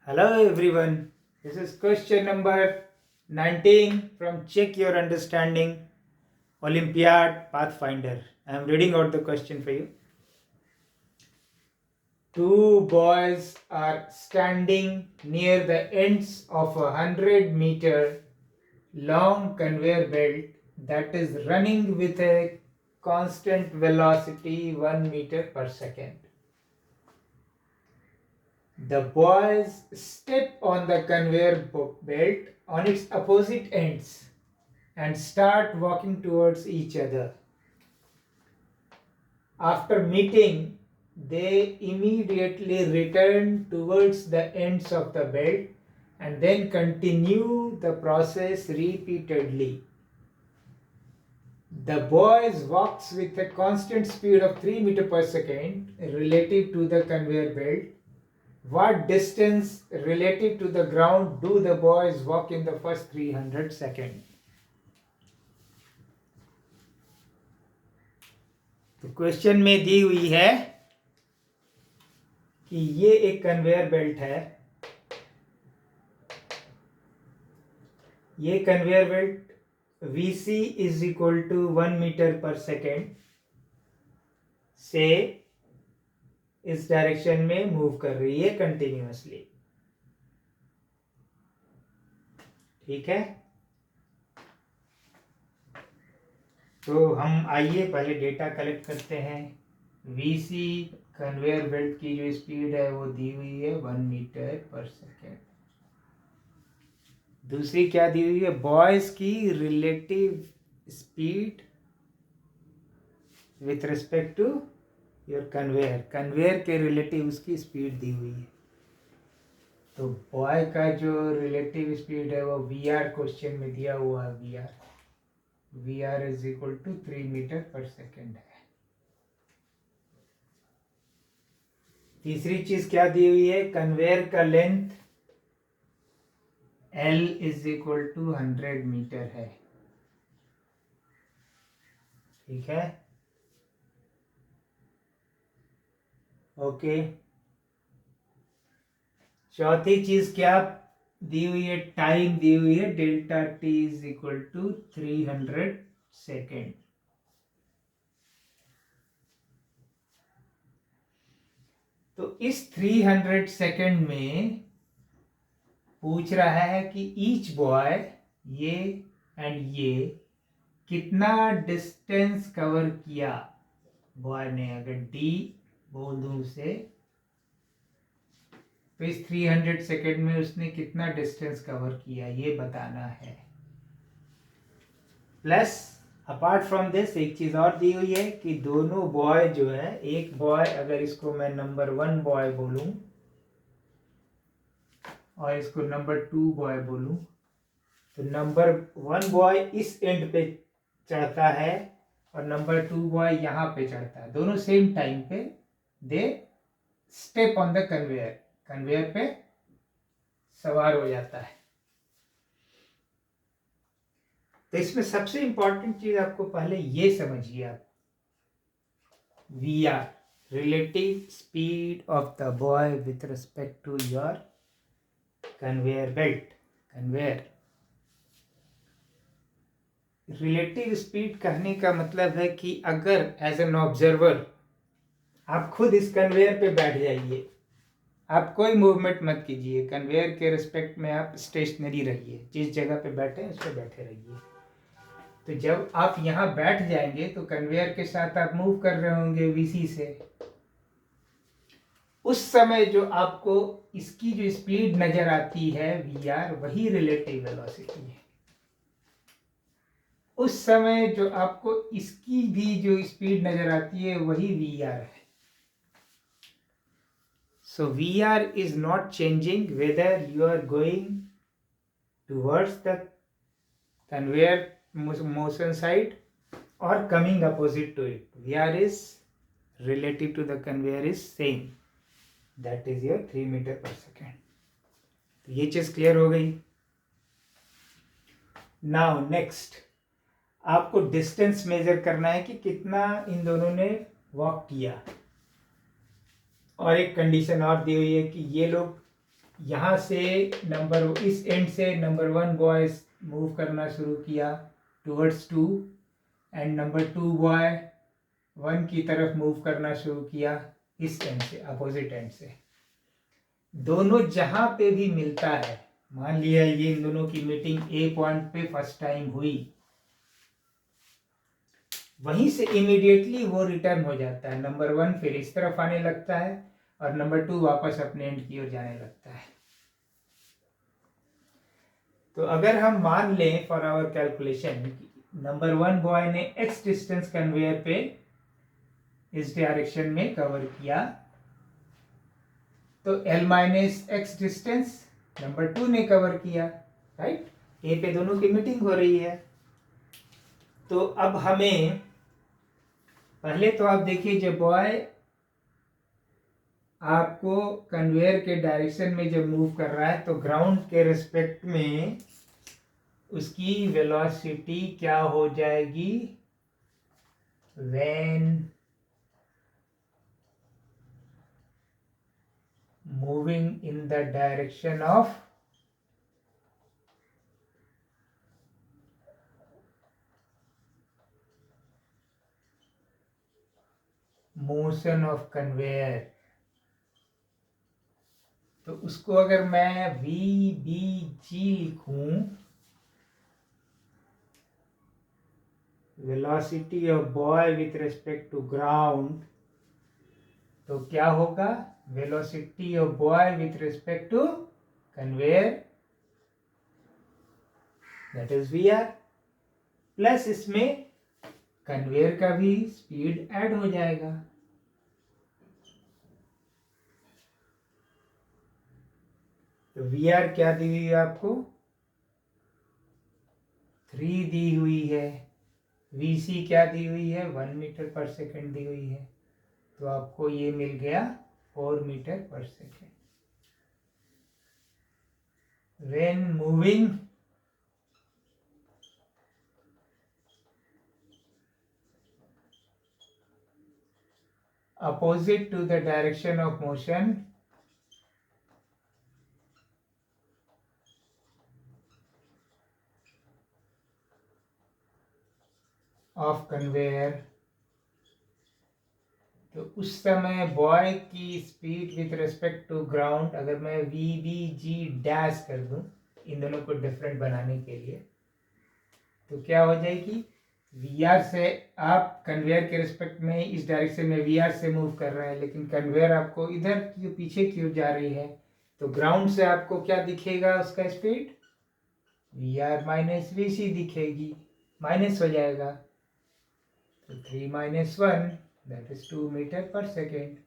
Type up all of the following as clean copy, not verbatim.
Hello everyone, this is question number 19 from Check Your Understanding Olympiad Pathfinder. I am reading out the question for you. Two boys are standing near the ends of a 100-meter long conveyor belt that is running with a constant velocity 1 meter per second. The boys step on the conveyor belt on its opposite ends and start walking towards each other. After meeting, they immediately return towards the ends of the belt and then continue the process repeatedly. The boys walks with a constant speed of 3 meters per second relative to the conveyor belt. What distance relative to the ground do the boys walk in the first 300 seconds? तो question में दी हुई है कि ये एक conveyor belt है. ये conveyor belt VC is equal to 1 metre per second से इस डायरेक्शन में मूव कर रही है कंटिन्यूअसली. ठीक है, तो हम आइए पहले डेटा कलेक्ट करते हैं. VC कन्वेयर बेल्ट की जो स्पीड है वो दी हुई है 1 मीटर पर सेकेंड. दूसरी क्या दी हुई है? बॉयज की relative speed with respect to your conveyor के रिलेटिव उसकी स्पीड दी हुई है. तो बॉय का जो रिलेटिव स्पीड है वो VR क्वेश्चन में दिया हुआ है. VR is equal to 3 metre per second है. तीसरी चीज क्या दी हुई है? कन्वेयर का length L is equal to 100 metre है. ठीक है, ओके. चौथी चीज क्या दी हुई है? टाइम दी हुई है delta T is equal to 300 second. तो इस 300 सेकेंड में पूछ रहा है कि ईच बॉय ये एंड ये कितना डिस्टेंस कवर किया. बॉय ने अगर D बोल दूं उसे, तो इस 300 सेकेंड में उसने कितना डिस्टेंस कवर किया ये बताना है. प्लस अपार्ट फ्रॉम दिस एक चीज और दी हुई है कि दोनों बॉय जो है, एक बॉय अगर इसको मैं नंबर 1 बॉय बोलूं और इसको नंबर 2 बॉय बोलूं, तो नंबर 1 बॉय इस एंड पे चढ़ता है और नंबर 2 बॉय यहाँ पे चढ़ता है. दोनों सेम टाइम पे दे स्टेप ऑन द कन्वेयर पे सवार हो जाता है. तो इसमें सबसे इंपॉर्टेंट चीज आपको पहले ये समझिए, आप VR relative speed of the boy with respect to your conveyor belt. Conveyor relative speed कहने का मतलब है कि अगर एज एन ऑब्जर्वर आप खुद इस कन्वेयर पे बैठ जाइए, आप कोई मूवमेंट मत कीजिए, कन्वेयर के रिस्पेक्ट में आप स्टेशनरी रहिए, जिस जगह पे बैठे हैं उस पर बैठे रहिए. तो जब आप यहाँ बैठ जाएंगे तो कन्वेयर के साथ आप मूव कर रहे होंगे VC से. उस समय जो आपको इसकी जो स्पीड नजर आती है VR, वही रिलेटिव वेलोसिटी है. उस समय जो आपको इसकी भी जो स्पीड नजर आती है वही VR है. So VR is not changing whether you are going towards the conveyor motion side or coming opposite to it. VR is relative to the conveyor is same. That is your 3 meter per second. तो ये चीज clear हो गई. Now next आपको distance measure करना है कि कितना इन दोनों ने वॉक किया. और एक कंडीशन और दी हुई है कि ये लोग यहाँ से इस एंड से नंबर 1 बॉय मूव करना शुरू किया टुवर्ड्स 2 एंड नंबर 2 बॉय 1 की तरफ मूव करना शुरू किया इस एंड से, अपोजिट एंड से। दोनों जहां पे भी मिलता है, मान लिया ये इन दोनों की मीटिंग ए पॉइंट पे फर्स्ट टाइम हुई, वहीं से इमीडिएटली वो रिटर्न हो जाता है। नंबर 1 फिर इस तरफ आने लगता है और नंबर 2 वापस अपने एंड की ओर जाने लगता है। तो अगर हम मान लें for our calculation number 1 boy ने x डिस्टेंस कन्वेयर पे इस डायरेक्शन में कवर किया, तो L minus x distance number 2 ने कवर किया, राइट। ए पे दोनों की मीटिंग हो रही है। तो अब हमें पहले तो आप देखिए, जब बॉय आपको कन्वेयर के डायरेक्शन में जब मूव कर रहा है तो ग्राउंड के रिस्पेक्ट में उसकी वेलोसिटी क्या हो जाएगी, when moving in the direction of motion of conveyor. तो उसको अगर मैं VBG लिखूं, velocity of boy with respect to ground, तो क्या होगा, velocity of boy with respect to conveyor, that is VR, plus इसमें कन्वेयर का भी स्पीड ऐड हो जाएगा। तो VR क्या दी हुई है आपको, 3 दी हुई है। VC क्या दी हुई है, 1 मीटर पर सेकेंड दी हुई है। तो आपको ये मिल गया 4 metre per second. When moving opposite to the direction of motion of conveyor, तो उस समय बॉय की speed with respect to ground अगर मैं VBG डैश कर दूं इन दोनों को डिफरेंट बनाने के लिए, तो क्या हो जाएगी, VR से आप कन्वेयर के रिस्पेक्ट में इस डायरेक्शन में VR से मूव कर रहे हैं, लेकिन कन्वेयर आपको इधर की पीछे की ओर जा रही है, तो ग्राउंड से आपको क्या दिखेगा, उसका स्पीड VR माइनस VC दिखेगी, माइनस हो जाएगा। तो 3 minus 1 that is 2 metre per second.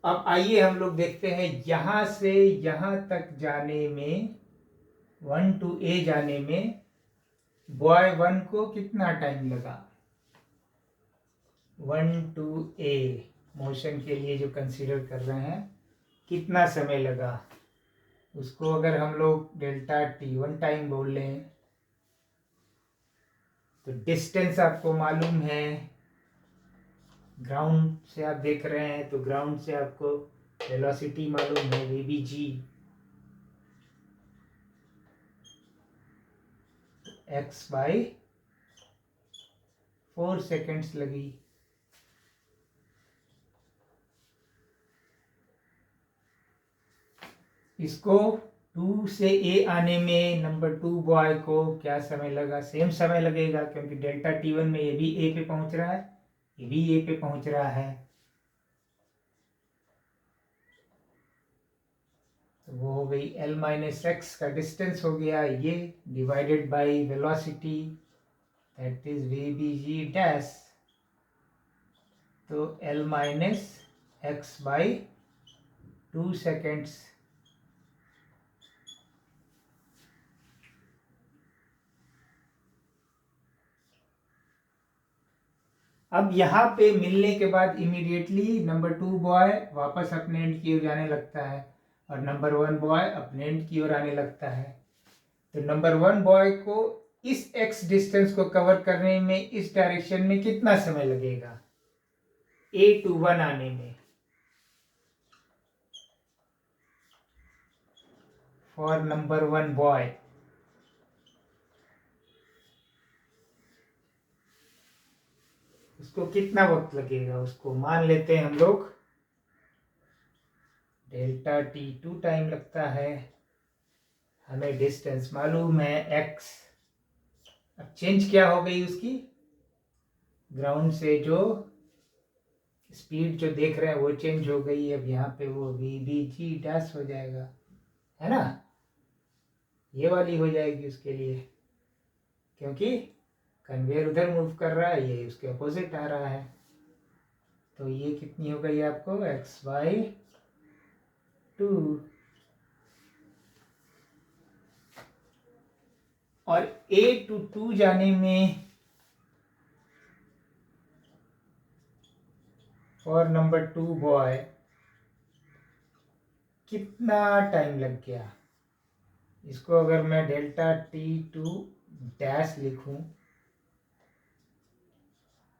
अब आइए हम लोग देखते हैं यहां से यहां तक जाने में, 1 to A जाने में बॉय 1 को कितना टाइम लगा, 1 to A मोशन के लिए जो कंसीडर कर रहे हैं कितना समय लगा, उसको अगर हम लोग डेल्टा T1 टाइम बोल लें, तो डिस्टेंस आपको मालूम है, ग्राउंड से आप देख रहे हैं तो ग्राउंड से आपको वेलोसिटी मालूम है VBG, x बाई 4 सेकेंड्स लगी। इसको 2 से A आने में नंबर 2 बॉय को क्या समय लगा, सेम समय लगेगा, क्योंकि डेल्टा T1 में ये भी A पे पहुंच रहा है, ये भी A पे पहुंच रहा है। तो वो हो गई L माइनस एक्स का डिस्टेंस हो गया ये, divided by velocity that is VBG dash, तो L minus x by 2 seconds. अब यहाँ पे मिलने के बाद इमीडिएटली नंबर 2 बॉय वापस अपने एंड की ओर जाने लगता है और नंबर 1 बॉय अपने एंड की ओर आने लगता है। तो नंबर 1 बॉय को इस x डिस्टेंस को कवर करने में इस डायरेक्शन में कितना समय लगेगा, A to 1 आने में, फॉर नंबर 1 बॉय, उसको कितना वक्त लगेगा, उसको मान लेते हैं हम लोग डेल्टा t2 टाइम लगता है, हमें डिस्टेंस मालूम है x। अब चेंज क्या हो गई उसकी, ग्राउंड से जो स्पीड जो देख रहे हैं वो चेंज हो गई। अब यहाँ पे वो vbg डैश हो जाएगा, है ना, ये वाली हो जाएगी उसके लिए, क्योंकि कन्वेयर उधर मूव कर रहा है, ये उसके अपोजिट आ रहा है। तो ये कितनी हो गई आपको x/2, और A to 2 जाने में फॉर नंबर 2 बॉय कितना टाइम लग गया। इसको अगर मैं डेल्टा t2 डैश लिखूं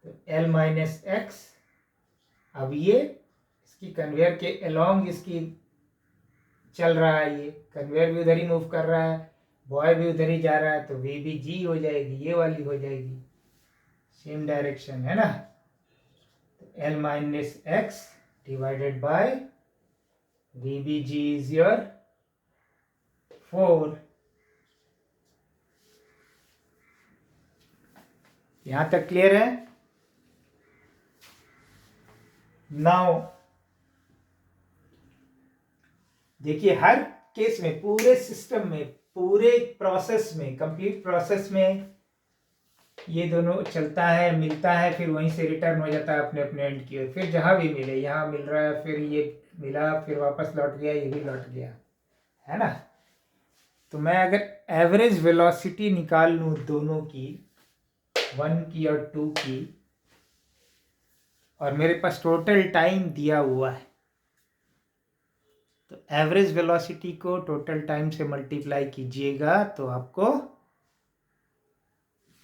तो l-x, अब ये इसकी कन्वेयर के अलोंग इसकी चल रहा है, ये कन्वेयर भी उधर ही मूव कर रहा है, बॉय भी उधर ही जा रहा है, तो v भी g हो जाएगी, ये वाली हो जाएगी, सेम डायरेक्शन है ना। तो l-x divided by vbg is your 4। यहां तक क्लियर है। नाउ देखिए, हर केस में, पूरे सिस्टम में, पूरे प्रोसेस में, कंप्लीट प्रोसेस में ये दोनों चलता है, मिलता है, फिर वहीं से रिटर्न हो जाता है अपने अपने एंड की ओर, फिर जहां भी मिले, यहाँ मिल रहा है, फिर ये मिला, फिर वापस लौट गया, ये भी लौट गया, है ना। तो मैं अगर एवरेज वेलोसिटी निकाल लूं दोनों की, 1 की और 2 की, और मेरे पास टोटल टाइम दिया हुआ है, तो एवरेज वेलोसिटी को टोटल टाइम से मल्टीप्लाई कीजिएगा तो आपको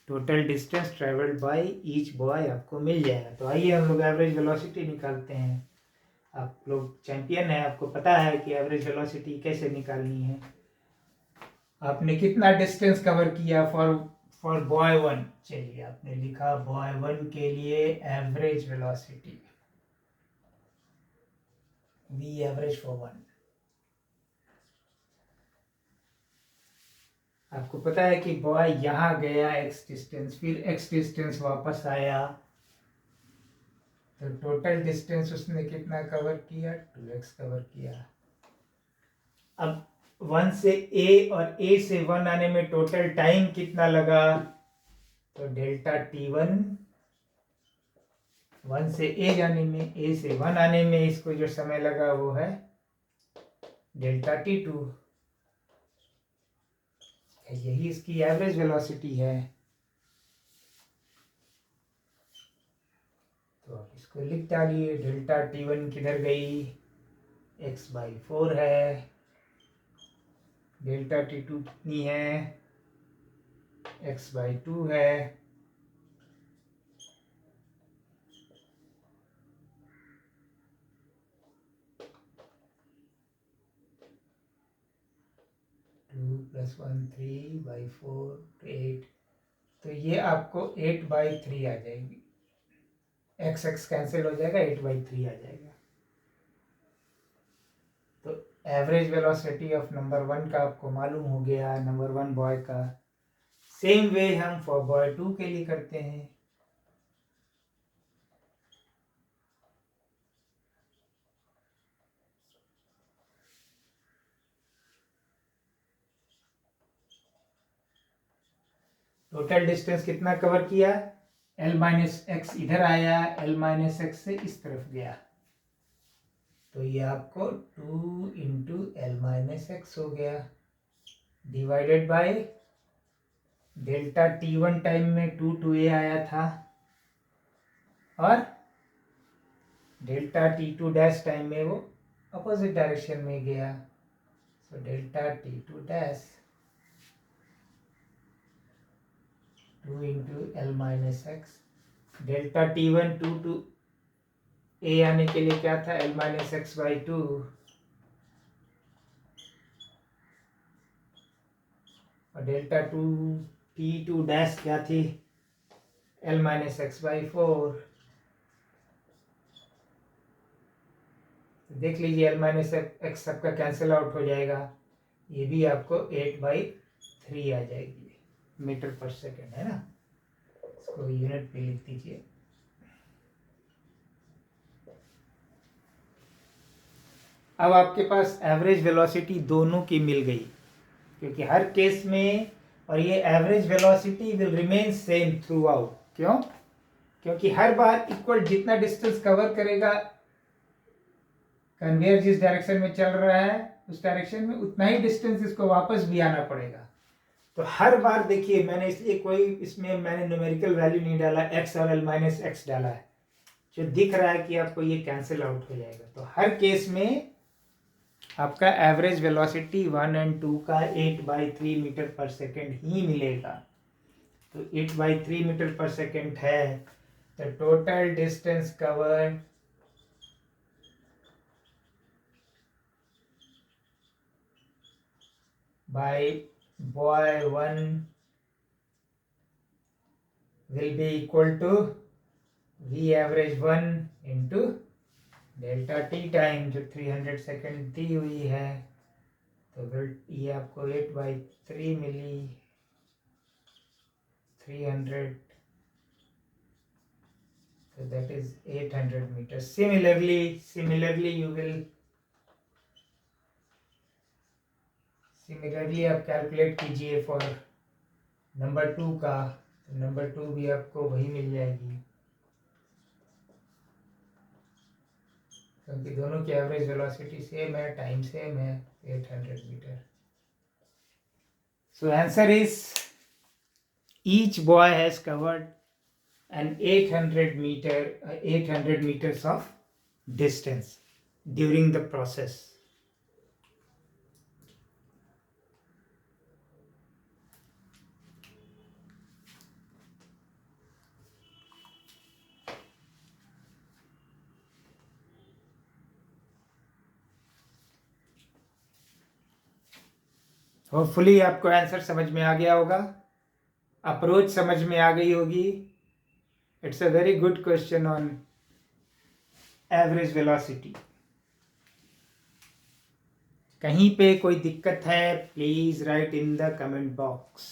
total distance travelled by each boy आपको मिल जाएगा। तो आइए हम लोग एवरेज वेलोसिटी निकालते हैं। आप लोग चैंपियन है, आपको पता है कि एवरेज वेलोसिटी कैसे निकालनी है। आपने कितना डिस्टेंस कवर किया फॉर बॉय 1, चलिए आपने लिखा बॉय 1 के लिए average velocity v average for 1। आपको पता है कि बॉय यहाँ गया x डिस्टेंस, फिर x डिस्टेंस वापस आया, तो टोटल डिस्टेंस उसने कितना कवर किया, 2x कवर किया। अब 1 से a और a से 1 आने में टोटल टाइम कितना लगा, तो डेल्टा t1, 1 से a जाने में, a से 1 आने में इसको जो समय लगा वो है डेल्टा t2। यही इसकी एवरेज वेलोसिटी है। तो आप इसको लिख डालिए, डेल्टा t1 किधर गई, x/4 है, डेल्टा t2 कितनी है, x/2 है, +1 3/4 8, तो ये आपको 8/3 आ जाएगी, x कैंसिल हो जाएगा, 8/3 आ जाएगा। तो एवरेज वेलोसिटी ऑफ नंबर 1 का आपको मालूम हो गया, नंबर 1 बॉय का। सेम वे हम फॉर बॉय 2 के लिए करते हैं। टोटल डिस्टेंस कितना कवर किया, l-x इधर आया, l-x से इस तरफ गया, तो ये आपको 2 इंटू l-x हो गया, divided by delta t1 time में 2 to a आया था, और डेल्टा t2 डैश टाइम में वो अपोजिट डायरेक्शन में गया, so delta t2 dash 2 into l-x, delta t1 2 to a आने के लिए क्या था, l-x/2, और डेल्टा टू T2 डैश क्या थी, L माइनस एक्स बाई 4। देख लीजिए L माइनस एक्स सबका कैंसिल आउट हो जाएगा, ये भी आपको 8/3 आ जाएगी मीटर पर सेकेंड, है ना। इसको यूनिट पे लिख दीजिए। अब आपके पास एवरेज वेलोसिटी दोनों की मिल गई, क्योंकि हर केस में, और ये average velocity will remain same through out. क्यों? क्योंकि हर बार इक्वल जितना डिस्टेंस कवर करेगा कन्वेयर, जिस डायरेक्शन में चल रहा है उस डायरेक्शन में उतना ही डिस्टेंस इसको वापस भी आना पड़ेगा। तो हर बार देखिए, मैंने इसलिए कोई इसमें मैंने न्यूमेरिकल वैल्यू नहीं डाला, एक्स और L माइनस एक्स डाला है, जो दिख रहा है कि आपको ये कैंसिल आउट हो जाएगा। तो हर केस में आपका एवरेज वेलोसिटी 1 और 2 का 8/3 मीटर पर सेकेंड ही मिलेगा। तो 8/3 मीटर पर सेकेंड है, तो total distance covered by boy 1 will be equal to V average 1 into delta T time जो 300 सेकेंड दी हुई है। तो फिर ये आपको 8/3 मिली, 300, so that is 800 meters. Similarly आप कैलकुलेट कीजिए फॉर नंबर 2 का, तो नंबर 2 भी आपको वही मिल जाएगी, क्योंकि दोनों की एवरेज वेलोसिटी सेम है, टाइम सेम है, 800 मीटर। So answer is each boy has covered an 800 meters of distance during the process. Hopefully आपको आंसर समझ में आ गया होगा, अप्रोच समझ में आ गई होगी। It's a very good question on average velocity. कहीं पे कोई दिक्कत है please write in the comment box,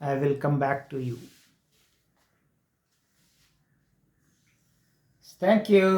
I will come back to you. Thank you.